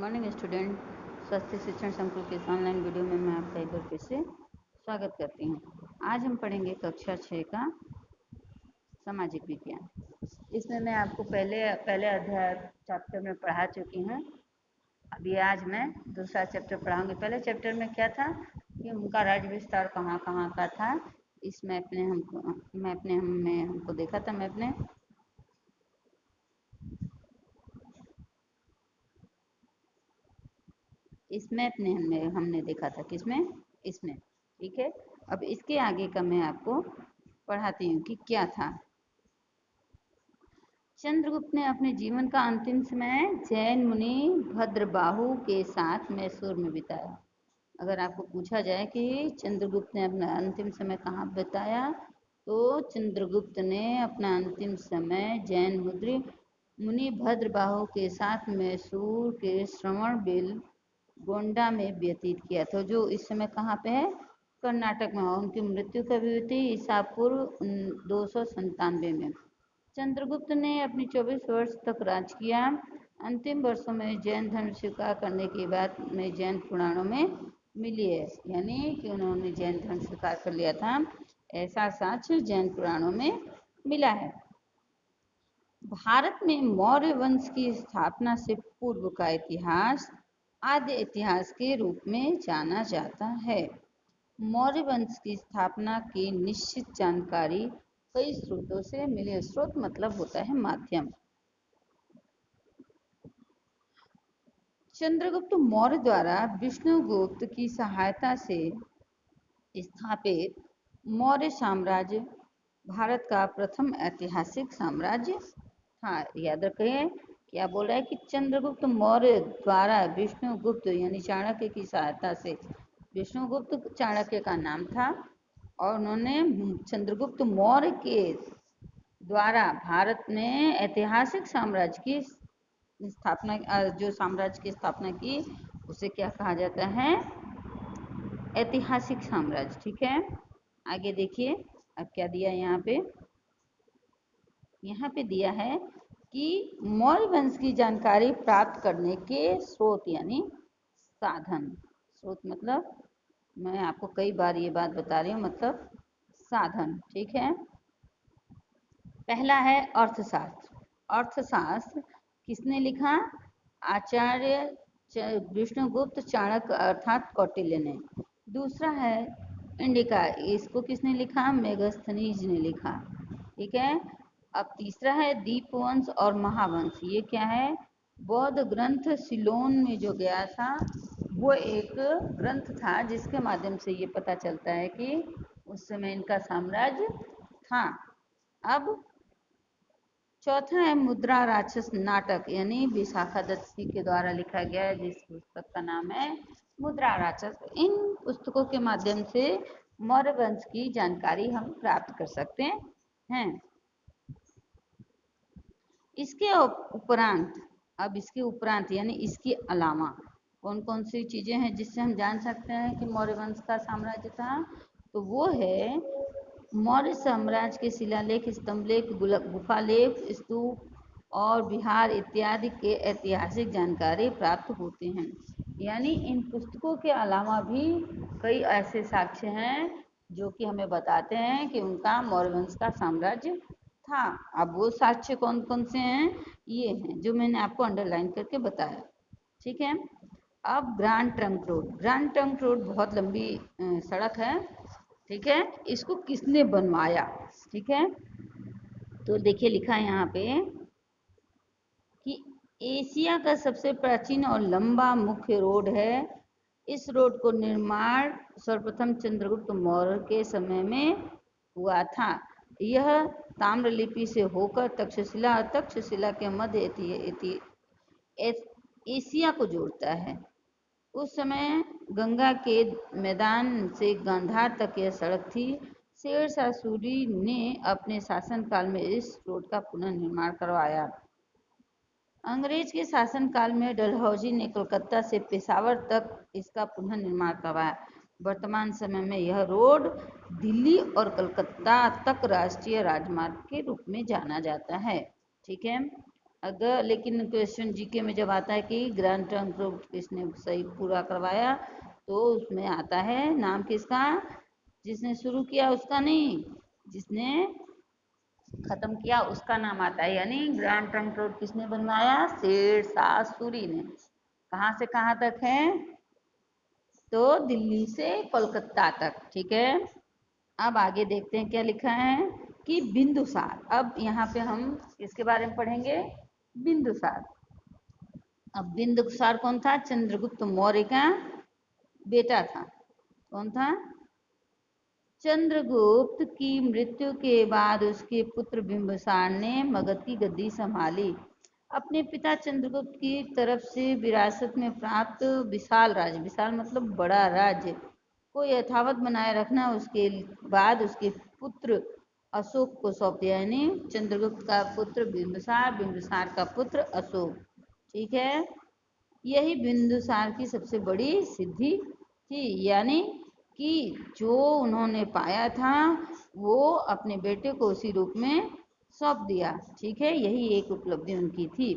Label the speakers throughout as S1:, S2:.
S1: Morning student. स्वास्थ्य शिक्षण संकुल के इस ऑनलाइन वीडियो में मैं आपका एक बार फिर से स्वागत करती हूँ। आज हम पढ़ेंगे कक्षा 6 का सामाजिक विज्ञान। इसमें मैं आपको पहले अध्याय चैप्टर में पढ़ा चुकी हूँ। अभी आज मैं दूसरा चैप्टर पढ़ाऊंगी। पहले चैप्टर में क्या था कि उनका राज्य विस्तार कहाँ कहाँ का था। इसमें हमको देखा था। हमने देखा था किसमें, इसमें। ठीक है, अब इसके आगे का मैं आपको पढ़ाती हूँ कि क्या था। चंद्रगुप्त ने अपने जीवन का अंतिम समय जैन मुनि भद्रबाहु के साथ मैसूर में बिताया। अगर आपको पूछा जाए कि चंद्रगुप्त ने अपना अंतिम समय कहाँ बिताया, तो चंद्रगुप्त ने अपना अंतिम समय जैन मुनि भद्रबाहु के साथ मैसूर के श्रवणबेल गोंडा में व्यतीत किया था, जो इस समय कहाँ पे है, कर्नाटक में। उनकी मृत्यु कब हुई थी? ईसा पूर्व 297 में। चंद्रगुप्त ने अपनी 24 वर्ष तक राज किया। अंतिम वर्षों में जैन धर्म स्वीकार करने की बात में जैन पुराणों में मिली है, यानी कि उन्होंने जैन धर्म स्वीकार कर लिया था, ऐसा साक्ष्य जैन पुराणों में मिला है। भारत में मौर्य वंश की स्थापना से पूर्व का इतिहास आद्य इतिहास के रूप में जाना जाता है। मौर्य वंश की स्थापना की निश्चित जानकारी कई स्रोतों से मिली। स्रोत मतलब होता है माध्यम। चंद्रगुप्त मौर्य द्वारा विष्णुगुप्त की सहायता से स्थापित मौर्य साम्राज्य भारत का प्रथम ऐतिहासिक साम्राज्य था। याद रखिए, क्या बोल रहा है कि चंद्रगुप्त मौर्य द्वारा विष्णुगुप्त यानी चाणक्य की सहायता से, विष्णुगुप्त चाणक्य का नाम था, और उन्होंने चंद्रगुप्त मौर्य के द्वारा भारत में ऐतिहासिक साम्राज्य की स्थापना, जो साम्राज्य की स्थापना की, उसे क्या कहा जाता है? ऐतिहासिक साम्राज्य। ठीक है, आगे देखिए अब क्या दिया यहाँ पे। यहाँ पे दिया है कि मौर्य वंश की जानकारी प्राप्त करने के स्रोत यानी साधन। स्रोत मतलब, मैं आपको कई बार ये बात बता रही हूँ, मतलब साधन। ठीक है, पहला है अर्थशास्त्र। अर्थशास्त्र किसने लिखा? आचार्य विष्णुगुप्त चाणक्य अर्थात कौटिल्य ने। दूसरा है इंडिका, इसको किसने लिखा? मेगस्थनीज ने लिखा। ठीक है, अब तीसरा है दीपवंश और महावंश। ये क्या है? बौद्ध ग्रंथ सिलोन में जो गया था, वो एक ग्रंथ था जिसके माध्यम से ये पता चलता है कि उस समय इनका साम्राज्य था। अब चौथा है मुद्रा राक्षस नाटक, यानी विशाखा दत्ती के द्वारा लिखा गया है, जिस पुस्तक का नाम है मुद्रा राक्षस। इन पुस्तकों के माध्यम से मौर्य वंश की जानकारी हम प्राप्त कर सकते हैं। इसके उपरांत, अब इसके उपरांत यानी इसके अलावा कौन कौन सी चीजें हैं जिससे हम जान सकते हैं कि मौर्य वंश का साम्राज्य था? तो वो है मौर्य साम्राज्य के शिलालेख, स्तंभलेख, गुफालेख, स्तूप और विहार इत्यादि के ऐतिहासिक जानकारी प्राप्त होते हैं। यानी इन पुस्तकों के अलावा भी कई ऐसे साक्ष्य हैं जो कि हमें बताते हैं कि उनका मौर्य वंश का साम्राज्य था। अब वो साक्ष्य कौन कौन से हैं? ये हैं जो मैंने आपको अंडरलाइन करके बताया। ठीक है, अब grand trunk road. Grand trunk road बहुत लंबी सड़क है। ठीक है, इसको किसने बनवाया? ठीक है, तो देखिए लिखा है यहाँ पे कि एशिया का सबसे प्राचीन और लंबा मुख्य रोड है। इस रोड को निर्माण सर्वप्रथम चंद्रगुप्त मौर्य के समय में हुआ था। यह ताम्रलिपि से होकर तक्षशिला और तक्षशिला के मध्य एशिया को जोड़ता है। उस समय गंगा के मैदान से गांधार तक यह सड़क थी। शेरशाह सूरी ने अपने शासनकाल में इस रोड का पुनर्निर्माण करवाया। अंग्रेज के शासनकाल में डलहौजी ने कलकत्ता से पेशावर तक इसका पुनर्निर्माण करवाया। वर्तमान समय में यह रोड दिल्ली और कलकत्ता तक राष्ट्रीय राजमार्ग के रूप में जाना जाता है। ठीक है, अगर लेकिन क्वेश्चन जीके में जब आता है कि ग्रैंड ट्रंक रोड किसने सही पूरा करवाया, तो उसमें आता है नाम किसका, जिसने शुरू किया उसका नहीं, जिसने खत्म किया उसका नाम आता है। यानी ग्रैंड ट्रंक रोड किसने बनवाया, शेर शाह सूरी ने। कहाँ से कहाँ तक है, तो दिल्ली से कोलकाता तक। ठीक है, अब आगे देखते हैं क्या लिखा है कि बिंदुसार। अब यहाँ पे हम इसके बारे में पढ़ेंगे, बिंदुसार। अब बिंदुसार कौन था, चंद्रगुप्त मौर्य का बेटा था। कौन था, चंद्रगुप्त की मृत्यु के बाद उसके पुत्र बिंबिसार ने मगध की गद्दी संभाली। अपने पिता चंद्रगुप्त की तरफ से विरासत में प्राप्त विशाल राज्य, विशाल मतलब बड़ा राज्य को यथावत बनाए रखना उसके बाद उसके पुत्र अशोक को सौंप दिया। यानी चंद्रगुप्त का पुत्र बिंबिसार, बिंबिसार का पुत्र अशोक। ठीक है, यही बिंदुसार की सबसे बड़ी सिद्धि थी। यानी कि जो उन्होंने पाया था वो अपने बेटे को उसी रूप में सौंप दिया। ठीक है, यही एक उपलब्धि उनकी थी।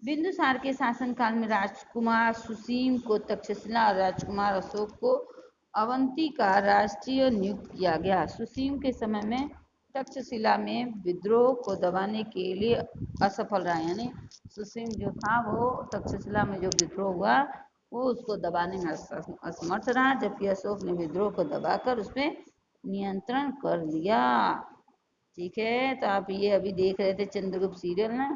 S1: बिंदुसार के शासनकाल में राजकुमार सुसीम को तक्षशिला और राजकुमार अशोक को अवंती का राष्ट्रीय नियुक्त किया गया। सुसीम के समय में तक्षशिला में विद्रोह को दबाने के लिए असफल रहा। यानी सुसीम जो था वो तक्षशिला में जो विद्रोह हुआ वो उसको दबाने में असमर्थ रहा, जबकि अशोक ने विद्रोह को दबाकर उसमें नियंत्रण कर लिया। ठीक है, तो आप ये अभी देख रहे थे चंद्रगुप्त सीरियल ना,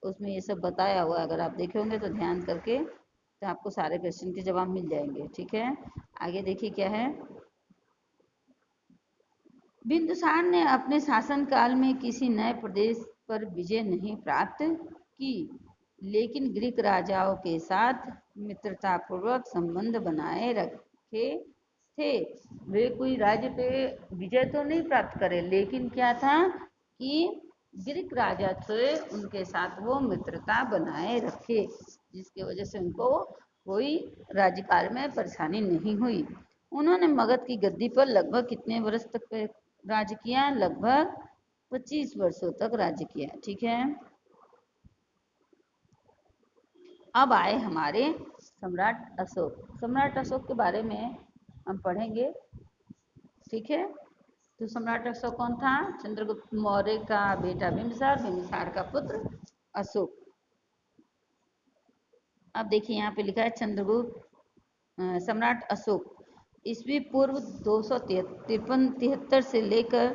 S1: उसमें ये सब बताया हुआ है। अगर आप देखे होंगे तो ध्यान करके, तो आपको सारे क्वेश्चन के जवाब मिल जाएंगे। ठीक है, आगे देखिए क्या है। बिंदुसार ने अपने शासनकाल में किसी नए प्रदेश पर विजय नहीं प्राप्त की, लेकिन ग्रीक राजाओं के साथ मित्रतापूर्वक संबंध बनाए रखे थे। वे कोई राज्य पे विजय तो नहीं प्राप्त करे, लेकिन क्या था कि ग्रीक राजा थे उनके साथ वो मित्रता बनाए रखे, जिसकी वजह से उनको कोई राज्यकाल में परेशानी नहीं हुई। उन्होंने मगध की गद्दी पर लगभग कितने वर्ष तक राज्य किया, लगभग 25 वर्षों तक राज्य किया। ठीक है, अब आए हमारे सम्राट अशोक। सम्राट अशोक के बारे में हम पढ़ेंगे। ठीक है, तो सम्राट अशोक कौन था, चंद्रगुप्त मौर्य का बेटा बिंबिसार, बिंबिसार का पुत्र अशोक। अब देखिए यहाँ पे लिखा है चंद्रगुप्त सम्राट अशोक ईस्वी पूर्व 273 से लेकर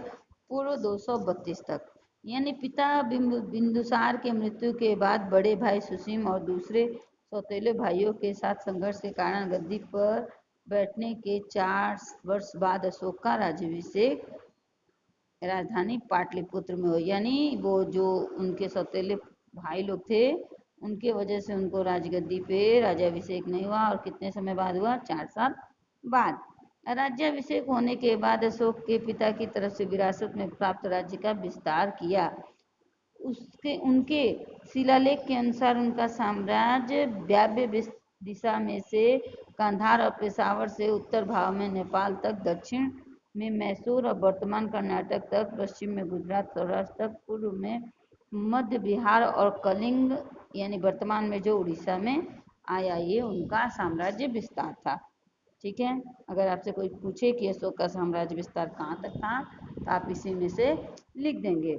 S1: पूर्व 232 तक। यानी पिता बिंदुसार के मृत्यु के बाद बड़े भाई सुसीम और दूसरे सौतेले भाइयों के साथ संघर्ष के कारण गद्दी पर बैठने के 4 वर्ष बाद अशोक का राज्याभिषेक राजधानी पाटलिपुत्र में हो। यानी वो जो उनके सौतेले भाई लोग थे उनके वजह से उनको राजगद्दी पे राज्याभिषेक नहीं हुआ, और कितने समय बाद हुआ, 4 साल बाद। राज्याभिषेक होने के बाद अशोक के पिता की तरफ से विरासत में प्राप्त राज्य का विस्तार किया। उसके उनके शिलालेख के अनुसार उनका साम्राज्य वायव्य दिशा में से कंधार और पेशावर से उत्तर भाग में नेपाल तक, दक्षिण में मैसूर और वर्तमान कर्नाटक तक, पश्चिम में गुजरात सौराष्ट्र तक, पूर्व में मध्य बिहार और कलिंग यानी वर्तमान में जो उड़ीसा में आया, ये उनका साम्राज्य विस्तार था। ठीक है, अगर आपसे कोई पूछे कि अशोक का साम्राज्य विस्तार कहाँ तक था, तो आप इसी में से लिख देंगे।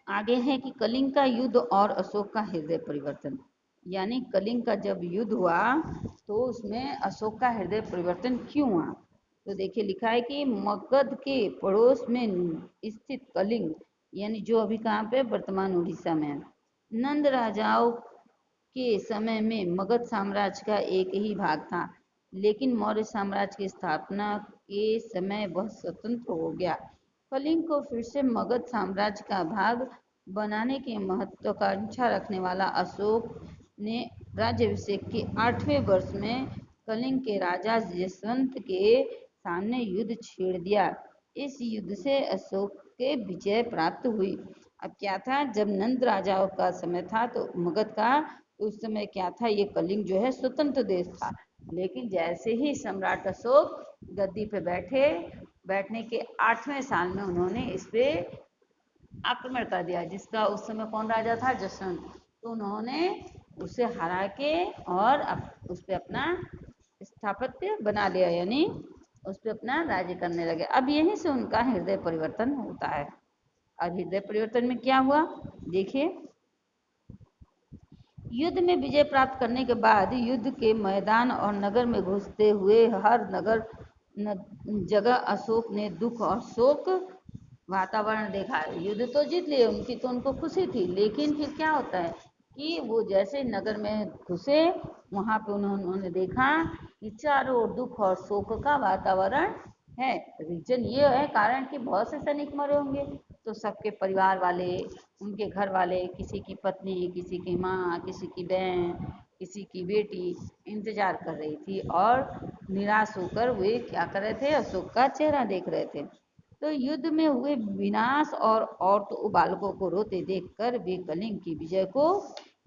S1: आगे है कि कलिंग का युद्ध और अशोक का हृदय परिवर्तन। यानी कलिंग का जब युद्ध हुआ तो उसमें अशोक का हृदय परिवर्तन क्यों हुआ, तो देखिए लिखा है कि मगध के पड़ोस में स्थित कलिंग, यानी जो अभी कहाँ पे, वर्तमान उड़ीसा में है, नंद राजाओं के समय में मगध साम्राज्य का एक ही भाग था, लेकिन मौर्य साम्राज्य की स्थापना के समय वह स्वतंत्र हो गया। कलिंग को फिर से मगध साम्राज्य का भाग बनाने की महत्वाकांक्षा रखने वाला अशोक ने राज्याभिषेक के 8वें वर्ष में कलिंग के राजा यशवंत के सामने युद्ध छेड़ दिया। इस युद्ध से अशोक के विजय प्राप्त हुई। अब क्या था, जब नंद राजाओं का समय था तो मगध का, तो उस समय क्या था, ये कलिंग जो है स्वतंत्र देश था। लेकिन जैसे ही सम्राट अशोक गद्दी पे बैठने के 8वें साल में उन्होंने इस पे आक्रमण कर दिया, जिसका उस समय कौन राजा था, जशवंत। तो उन्होंने उसे हरा के और उस पर अपना स्थापत्य बना लिया, यानी उस पर अपना राज्य करने लगे। अब यहीं से उनका हृदय परिवर्तन होता है। अब हृदय परिवर्तन में क्या हुआ देखिए। युद्ध में विजय प्राप्त करने के बाद युद्ध के मैदान और नगर में घुसते हुए हर नगर जगह अशोक ने दुख और शोक वातावरण देखा है। युद्ध तो जीत लिए, उनकी तो उनको खुशी थी, लेकिन फिर क्या होता है कि वो जैसे नगर में घुसे, वहां पे उन्होंने देखा कि चारों ओर दुख और शोक का वातावरण है। रीजन ये है, कारण कि बहुत से सैनिक मरे होंगे, तो सबके परिवार वाले, उनके घर वाले, किसी की पत्नी, किसी की माँ, किसी की बहन, किसी की बेटी इंतजार कर रही थी और निराश होकर वे क्या कर रहे थे, अशोक का चेहरा देख रहे थे। तो युद्ध में हुए विनाश और औरतों बालकों को रोते देखकर वे कलिंग की विजय को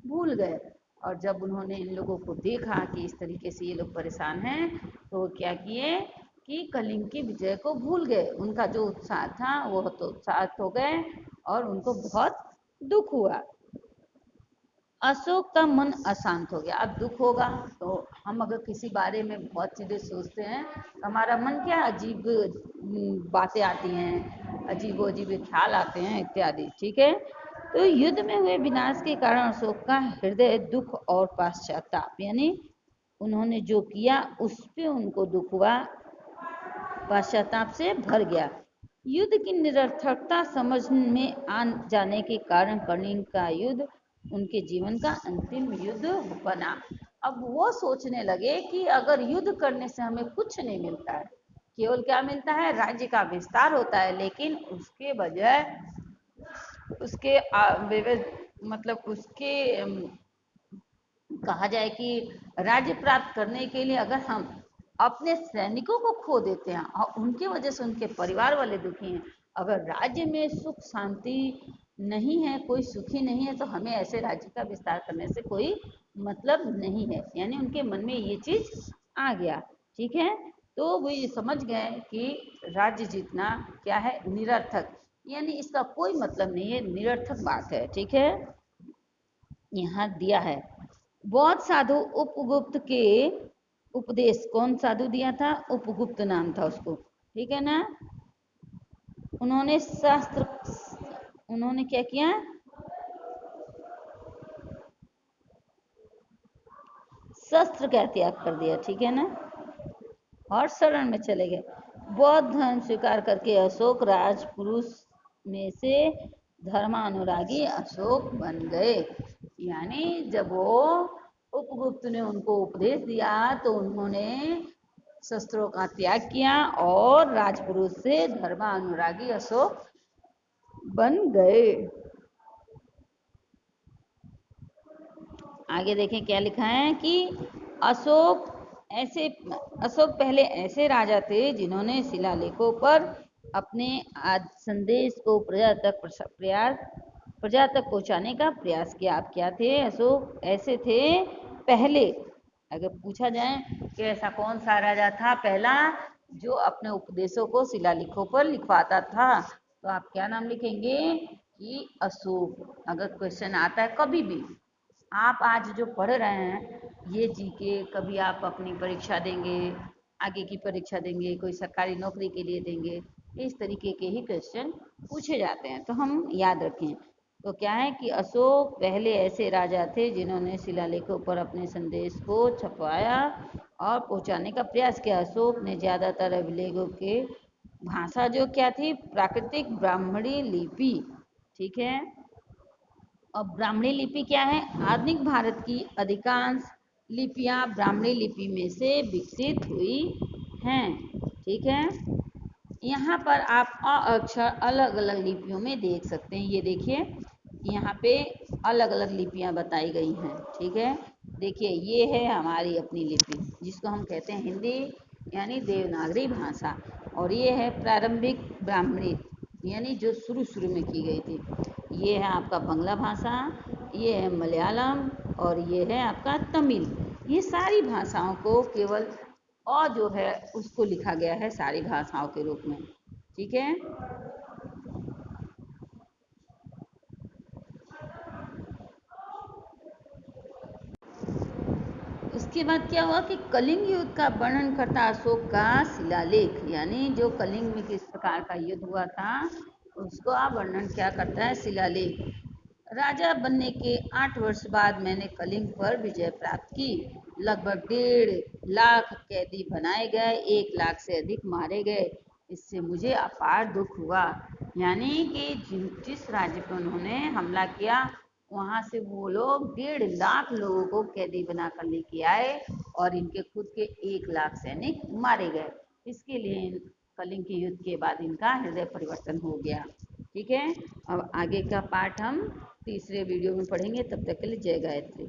S1: भूल गए। और जब उन्होंने इन लोगों को देखा कि इस तरीके से ये लोग परेशान हैं, तो क्या किए कि कलिंग की विजय को भूल गए। उनका जो उत्साह था वो तो उत्साहित हो गए और उनको बहुत दुख हुआ। अशोक का मन अशांत हो गया। अब दुख होगा तो हम अगर किसी बारे में बहुत चीज़ें सोचते हैं, हमारा मन क्या अजीब बातें आती हैं, अजीब अजीब ख्याल आते हैं इत्यादि, ठीक है। तो युद्ध में हुए विनाश के कारण अशोक का हृदय दुख और पश्चाताप, यानी उन्होंने जो किया उस पे उनको दुख हुआ, पश्चाताप से भर गया। युद्ध की निरर्थकता समझ में आ जाने के कारण कलिंग का युद्ध उनके जीवन का अंतिम युद्ध बना। अब वो सोचने लगे कि अगर युद्ध करने से हमें कुछ नहीं मिलता है, केवल क्या मिलता है, राज्य का विस्तार होता है, लेकिन उसके बजाय उसके मतलब उसके कहा जाए कि राज्य प्राप्त करने के लिए अगर हम अपने सैनिकों को खो देते हैं और उनकी वजह से उनके परिवार वाले दुखी हैं, अगर राज्य में सुख शांति नहीं है, कोई सुखी नहीं है, तो हमें ऐसे राज्य का विस्तार करने से कोई मतलब नहीं है। यानी उनके मन में ये चीज आ गया, ठीक है। तो वो ये समझ गए कि राज्य जीतना क्या है, निरर्थक, यानी इसका कोई मतलब नहीं है, निरर्थक बात है, ठीक है। यहाँ दिया है बौद्ध साधु उपगुप्त के उपदेश, कौन साधु दिया था, उपगुप्त नाम था उसको, ठीक है ना। उन्होंने शास्त्र, उन्होंने क्या किया, शस्त्र का त्याग कर दिया, ठीक है ना, और शरण में चले गए। बौद्ध धर्म स्वीकार करके अशोक राजपुरुष में से धर्मानुरागी अशोक बन गए। यानी जब वो उपगुप्त ने उनको उपदेश दिया तो उन्होंने शस्त्रों का त्याग किया और राजपुरुष से धर्मानुरागी अशोक बन गए। आगे देखें क्या लिखा है कि अशोक अशोक पहले ऐसे राजा थे जिन्होंने शिलालेखों पर अपने संदेश को प्रजा तक पहुंचाने का प्रयास किया। आप क्या थे, अशोक ऐसे थे पहले, अगर पूछा जाए कि ऐसा कौन सा राजा था पहला जो अपने उपदेशों को शिलालेखों पर लिखवाता था, तो आप क्या नाम लिखेंगे कि अशोक। अगर क्वेश्चन आता है कभी भी, आप आज जो पढ़ रहे हैं ये जीके, कभी आप अपनी परीक्षा देंगे, आगे की परीक्षा देंगे, कोई सरकारी नौकरी के लिए देंगे, इस तरीके के ही क्वेश्चन पूछे जाते हैं, तो हम याद रखें। तो क्या है कि अशोक पहले ऐसे राजा थे जिन्होंने शिलालेखों पर अपने संदेश को छपवाया और पहुंचाने का प्रयास किया। अशोक ने ज़्यादातर अभिलेखों के भाषा जो क्या थी, प्राकृतिक ब्राह्मणी लिपि, ठीक है। और ब्राह्मणी लिपि क्या है, आधुनिक भारत की अधिकांश लिपियां ब्राह्मणी लिपि में से विकसित हुई हैं, ठीक है। यहाँ पर आप अ अक्षर अलग अलग लिपियों में देख सकते हैं। ये देखिए यहाँ पे अलग अलग लिपियां बताई गई हैं, ठीक है। देखिए ये है हमारी अपनी लिपि जिसको हम कहते हैं हिंदी, यानी देवनागरी भाषा, और ये है प्रारंभिक ब्राह्मणी, यानी जो शुरू शुरू में की गई थी। ये है आपका बंगला भाषा, ये है मलयालम, और ये है आपका तमिल। ये सारी भाषाओं को केवल और जो है उसको लिखा गया है सारी भाषाओं के रूप में, ठीक है। इसके बाद क्या हुआ कि कलिंग युद्ध का वर्णन करता अशोक का शिलालेख, यानी जो कलिंग में किस प्रकार का युद्ध हुआ था उसको आप वर्णन क्या करता है, शिलालेख। राजा बनने के 8 वर्ष बाद मैंने कलिंग पर विजय प्राप्त की। लगभग 1.5 लाख कैदी बनाए गए, 1 लाख से अधिक मारे गए। इससे मुझे अपार दुख हुआ। यानी कि जिस राज्य पर उन्होंने हमला किया वहाँ से वो लोग 1.5 लाख लोगों को कैदी बनाकर लेके आए और इनके खुद के 1 लाख सैनिक मारे गए। इसके लिए कलिंग के युद्ध के बाद इनका हृदय परिवर्तन हो गया। ठीक है, अब आगे का पार्ट हम तीसरे वीडियो में पढ़ेंगे। तब तक के लिए जय गायत्री।